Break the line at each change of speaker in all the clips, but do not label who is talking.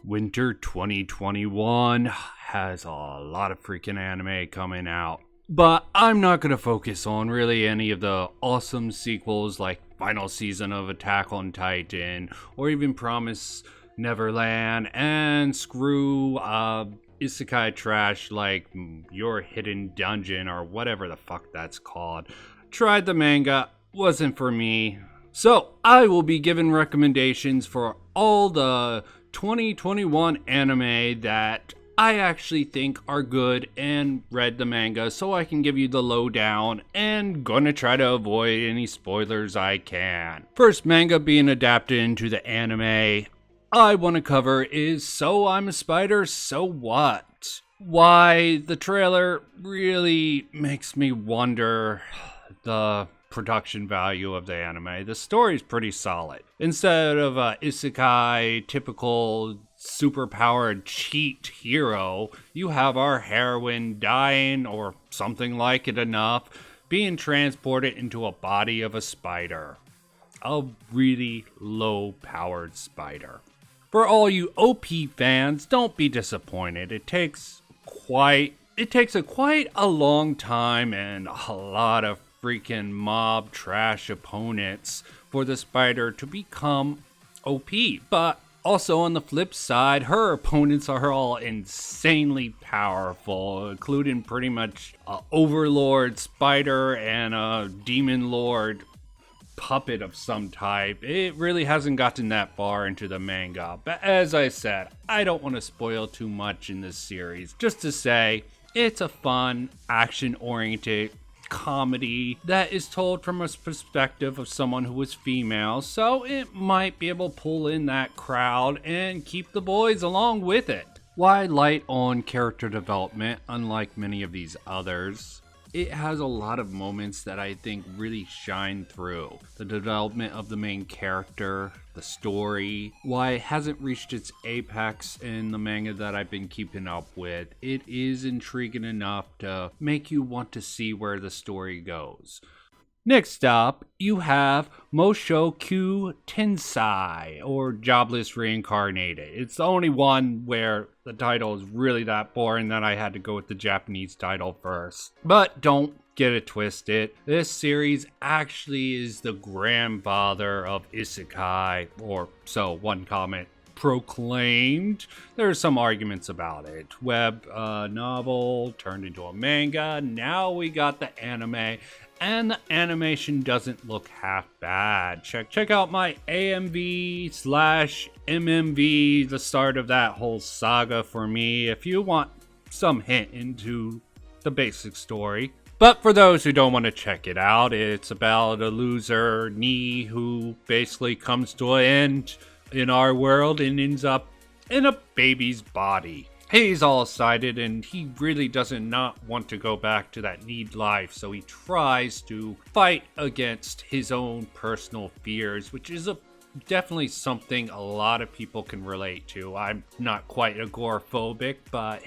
Winter 2021 has a lot of freaking anime coming out. But I'm not going to focus on really any of the awesome sequels like final season of Attack on Titan or even Promise Neverland, and screw isekai trash like Your Hidden Dungeon or whatever the fuck that's called. Tried the manga, wasn't for me. So I will be giving recommendations for all the 2021 anime that I actually think are good and read the manga, so I can give you the lowdown and gonna try to avoid any spoilers I can. First manga being adapted into the anime I want to cover is So I'm a Spider, So What? Why, the trailer really makes me wonder the production value of the anime. The story's pretty solid. Instead of a isekai, typical superpowered cheat hero, you have our heroine dying, or something like it enough, being transported into a body of a spider. A really low-powered spider. For all you OP fans, don't be disappointed. It takes quite a long time and a lot of freaking mob trash opponents for the spider to become OP. But also on the flip side, her opponents are all insanely powerful, including pretty much an overlord spider and a demon lord puppet of some type. It really hasn't gotten that far into the manga, but as I said, I don't want to spoil too much in this series. Just to say, it's a fun, action-oriented comedy that is told from a perspective of someone who is female, so it might be able to pull in that crowd and keep the boys along with it. Why light on character development, unlike many of these others? It has a lot of moments that I think really shine through. The development of the main character, the story, why it hasn't reached its apex in the manga that I've been keeping up with. It is intriguing enough to make you want to see where the story goes. Next up, you have Mushoku Tensei, or Jobless Reincarnated. It's the only one where the title is really that boring that I had to go with the Japanese title first. But don't get it twisted. This series actually is the grandfather of Isekai, or so one comment proclaimed. There are some arguments about it. Web novel turned into a manga. Now we got the anime. And the animation doesn't look half bad. Check out my AMV / MMV, the start of that whole saga for me, if you want some hint into the basic story. But for those who don't want to check it out, it's about a loser, Nani, who basically comes to an end in our world and ends up in a baby's body. He's all excited and he really doesn't not want to go back to that need life, so he tries to fight against his own personal fears, which is definitely something a lot of people can relate to. I'm not quite agoraphobic, but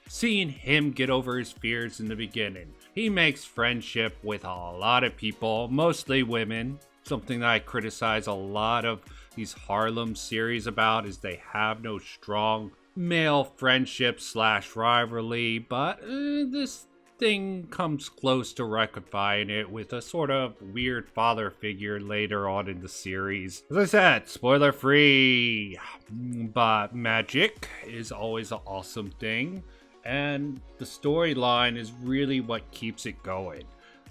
seeing him get over his fears in the beginning. He makes friendship with a lot of people, mostly women. Something that I criticize a lot of these Harlem series about is they have no strong male friendship / rivalry, but this thing comes close to rectifying it with a sort of weird father figure later on in the series. As I said, spoiler free, but magic is always an awesome thing, and the storyline is really what keeps it going.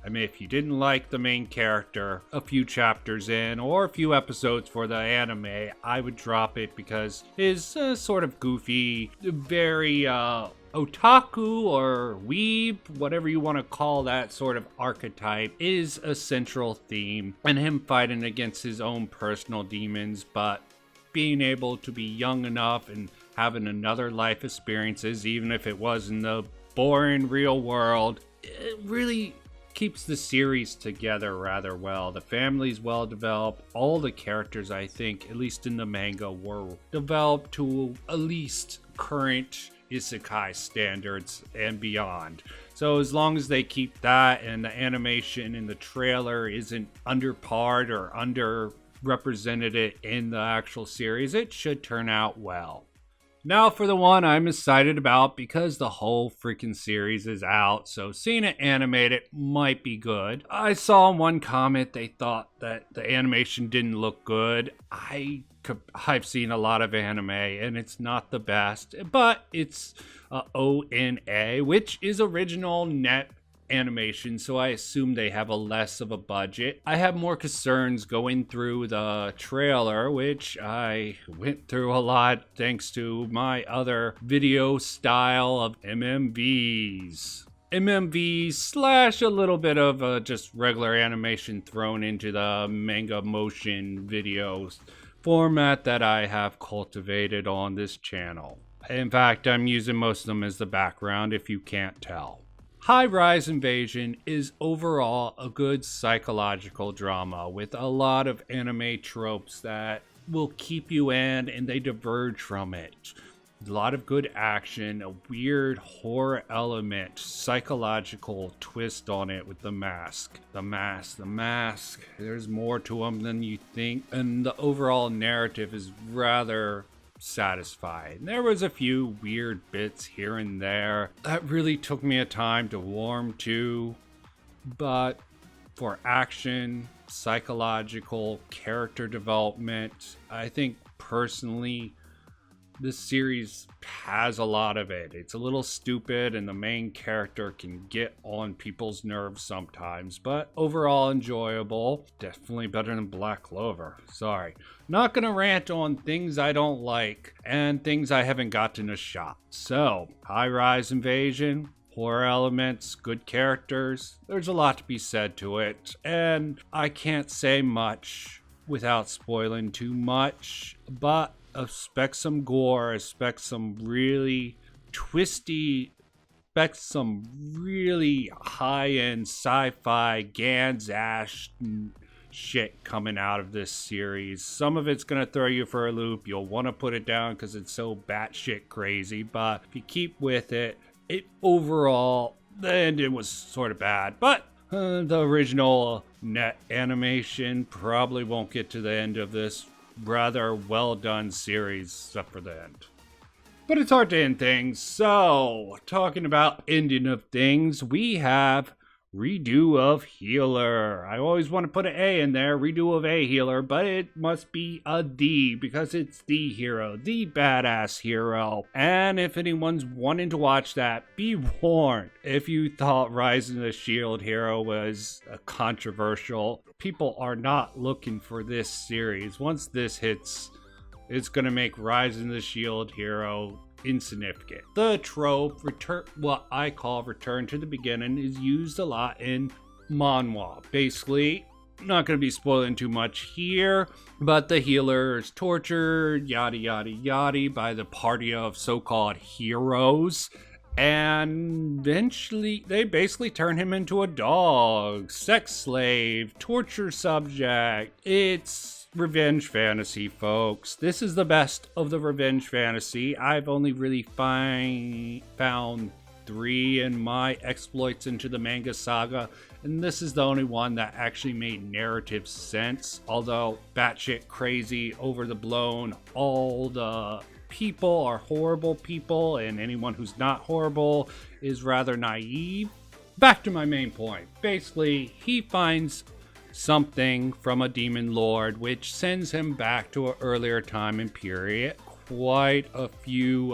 I mean, if you didn't like the main character a few chapters in or a few episodes for the anime, I would drop it because his sort of goofy, very otaku or weeb, whatever you want to call that sort of archetype, is a central theme, and him fighting against his own personal demons, but being able to be young enough and having another life experiences, even if it was in the boring real world, it really keeps the series together rather well. The family's well developed. All the characters, I think, at least in the manga, were developed to at least current isekai standards and beyond. So as long as they keep that and the animation in the trailer isn't underparred or underrepresented in the actual series, it should turn out well. Now for the one I'm excited about because the whole freaking series is out, so seeing it animated might be good. I saw in one comment they thought that the animation didn't look good. I've seen a lot of anime and it's not the best, but it's ONA, which is original net animation, so I assume they have a less of a budget. I have more concerns going through the trailer, which I went through a lot thanks to my other video style of MMVs. MMVs slash a little bit of just regular animation thrown into the manga motion videos format that I have cultivated on this channel. In fact, I'm using most of them as the background if you can't tell. High-Rise Invasion is overall a good psychological drama with a lot of anime tropes that will keep you in and they diverge from it. A lot of good action, a weird horror element, psychological twist on it with the mask. The mask. There's more to them than you think, and the overall narrative is rather satisfied. There was a few weird bits here and there that really took me a time to warm to, but for action, psychological, character development, I think personally this series has a lot of it. It's a little stupid and the main character can get on people's nerves sometimes, but overall enjoyable. Definitely better than Black Clover. Sorry. Not gonna rant on things I don't like and things I haven't gotten a shot. So, High-Rise Invasion, horror elements, good characters. There's a lot to be said to it, and I can't say much without spoiling too much, but expect some gore, expect some really twisty, expect some really high-end sci-fi Gans Ash shit coming out of this series. Some of it's gonna throw you for a loop. You'll want to put it down because it's so batshit crazy, but if you keep with it, overall, the ending was sort of bad, but the original net animation probably won't get to the end of this rather well done series except for the end. But it's hard to end things, so talking about ending of things, we have Redo of Healer. I always want to put an A in there, Redo of A Healer, but it must be a D because it's the hero, the badass hero. And if anyone's wanting to watch that, be warned. If you thought Rise of the Shield Hero was controversial, people are not looking for this series. Once this hits, it's going to make Rise of the Shield Hero insignificant. The trope, what I call return to the beginning, is used a lot in manhwa. Basically, not going to be spoiling too much here, but the healer is tortured, yada yada yada, by the party of so-called heroes, and eventually they basically turn him into a dog, sex slave, torture subject. It's revenge fantasy, folks. This is the best of the revenge fantasy. I've only really found 3 in my exploits into the manga saga, and this is the only one that actually made narrative sense. Although batshit crazy, over the blown, all the people are horrible people, and anyone who's not horrible is rather naive. Back to my main point. Basically, he finds something from a demon lord which sends him back to an earlier time and period. Quite a few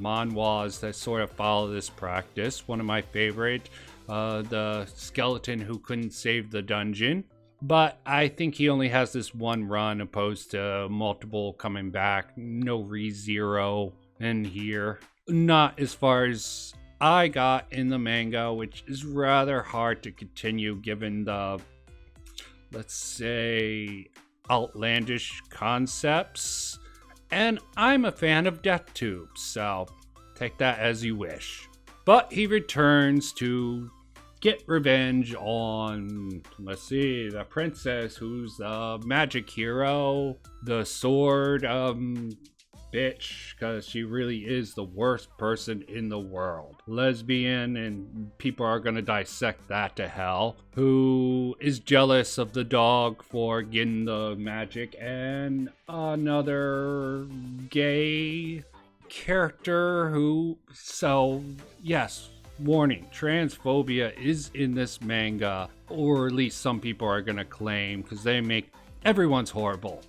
manhwas that sort of follow this practice. One of my favorite, the skeleton who couldn't save the dungeon, but I think he only has this one run opposed to multiple coming back. No ReZero in here, not as far as I got in the manga, which is rather hard to continue given the, let's say, outlandish concepts. And I'm a fan of death tubes, so take that as you wish. But he returns to get revenge on, let's see, the princess who's the magic hero, the sword bitch, because she really is the worst person in the world. Lesbian, and people are gonna dissect that to hell. Who is jealous of the dog for getting the magic, and another gay character who, so yes, warning, transphobia is in this manga, or at least some people are gonna claim, because they make everyone's horrible.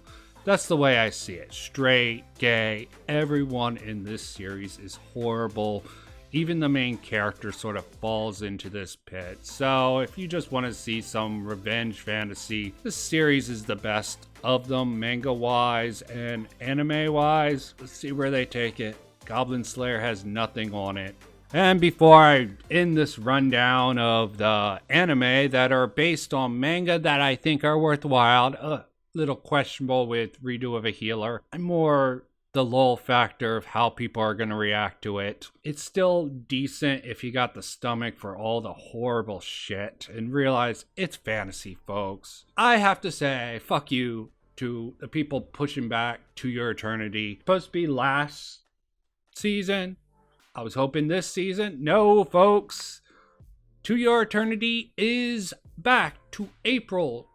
That's the way I see it. Straight, gay, everyone in this series is horrible. Even the main character sort of falls into this pit. So if you just want to see some revenge fantasy, this series is the best of them, manga-wise and anime-wise. Let's see where they take it. Goblin Slayer has nothing on it. And before I end this rundown of the anime that are based on manga that I think are worthwhile, a little questionable with Redo of a Healer, I'm more the lull factor of how people are going to react to it. It's still decent if you got the stomach for all the horrible shit and realize it's fantasy, folks. I have to say, fuck you to the people pushing back To Your Eternity. Supposed to be last season. I was hoping this season. No, folks. To Your Eternity is back to April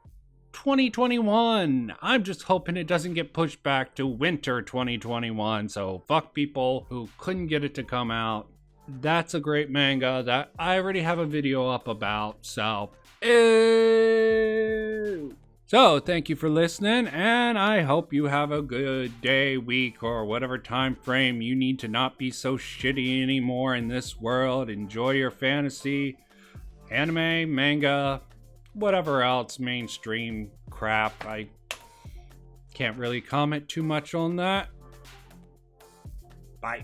2021. I'm just hoping it doesn't get pushed back to winter 2021. So fuck people who couldn't get it to come out. That's a great manga that I already have a video up about. So, ew. So thank you for listening, and I hope you have a good day, week, or whatever time frame you need to not be so shitty anymore in this world. Enjoy your fantasy, anime, manga, whatever else mainstream crap. I can't really comment too much on that. Bye.